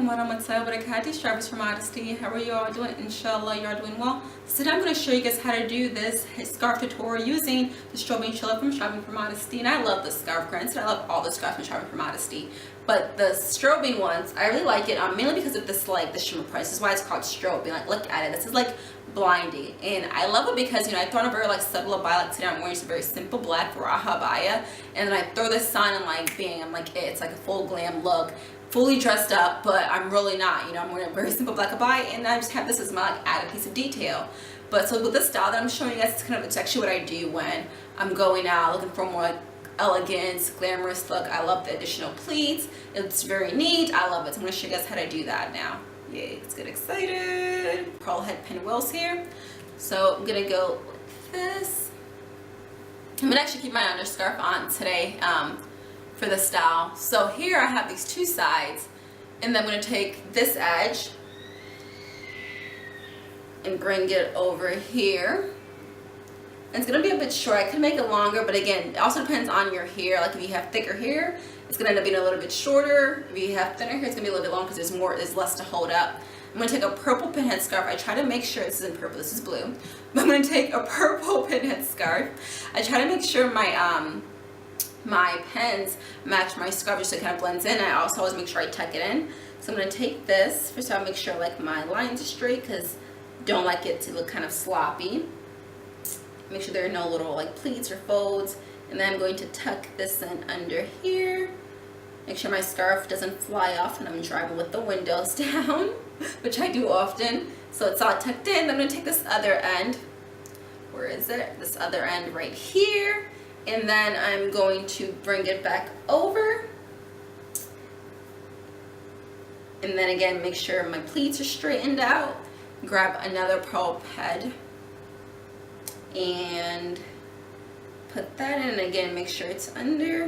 Barakatuh, Strobing for Modesty. How are you all doing? Inshallah, you are doing well. So today I'm going to show you guys how to do this scarf tutorial using the Strobing Shayla from Strobing for Modesty. And I love this scarf, granted. I love all the scarves from Strobing for Modesty. But the strobing ones, I really like it, mainly because of this, like, the shimmer price. This is why it's called strobing. Like, look at it. This is, like, blinding. And I love it because, you know, I throw on a very, like, subtle abaya. Like, today I'm wearing some very simple black Raha abaya. And then I throw this on and, like, bang, I'm like, it's like a full glam look. Fully dressed up, but I'm really not. You know, I'm wearing a very simple black abaya, and I just have this as my, like, added piece of detail. But so with this style that I'm showing you guys, it's actually what I do when I'm going out looking for more, like, elegance, glamorous look. I love the additional pleats. It's very neat. I love it. So I'm going to show you guys how to do that now. Yay, let's get excited. Pearl head pinwheels here. So I'm going to go like this. I'm going to actually keep my underscarf on today for the style. So here I have these two sides, and then I'm going to take this edge and bring it over here. And it's going to be a bit short. I could make it longer, but again, it also depends on your hair. Like if you have thicker hair, it's going to end up being a little bit shorter. If you have thinner hair, it's going to be a little bit longer because there's less to hold up. I'm going to take a purple pinhead scarf. I try to make sure, this isn't purple, this is blue. But I'm going to take a purple pinhead scarf. I try to make sure my pens match my scarf just so it kind of blends in. I also always make sure I tuck it in. So I'm going to take this. First I'll make sure like my lines are straight because I don't like it to look kind of sloppy. Make sure there are no little like pleats or folds, and then I'm going to tuck this in under here. Make sure my scarf doesn't fly off when I'm driving with the windows down, which I do often. So it's all tucked in. Then I'm going to take this other end. Where is it? This other end right here. And then I'm going to bring it back over. And then again, make sure my pleats are straightened out. Grab another pearl head and put that in, and again make sure it's under,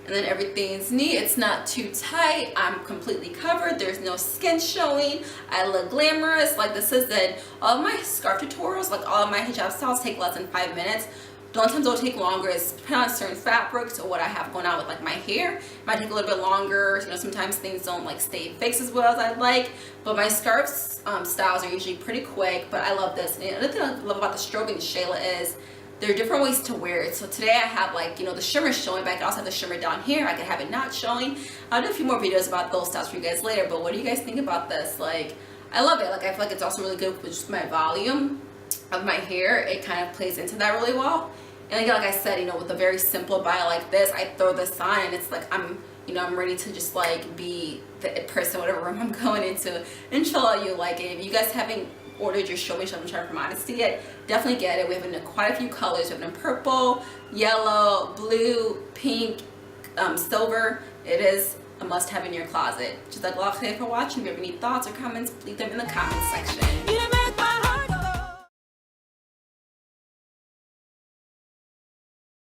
and then everything's neat. It's not too tight. I'm completely covered. There's no skin showing. I look glamorous. Like this is that all of my scarf tutorials, like all of my hijab styles, take less than 5 minutes. The only times it'll take longer is depending on certain fabrics or what I have going on with like my hair. It might take a little bit longer. You know, sometimes things don't like stay fixed as well as I'd like. But my scarves styles are usually pretty quick. But I love this. And another thing I love about the Strobing Shayla is there are different ways to wear it. So today I have like, you know, the shimmer showing, but I can also have the shimmer down here. I can have it not showing. I'll do a few more videos about those styles for you guys later. But what do you guys think about this? Like, I love it. Like, I feel like it's also really good with just my volume of my hair. It kind of plays into that really well. And again, like I said, you know, with a very simple abaya like this, I throw this on and it's like I'm ready to just like be the person, whatever room I'm going into. Inshallah, you like it. If you guys haven't ordered your Strobing for Modesty yet, definitely get it. We have it in quite a few colors. We have it in purple, yellow, blue, pink, silver. It is a must-have in your closet. Just like Allah khair for watching. If you have any thoughts or comments, leave them in the comments section.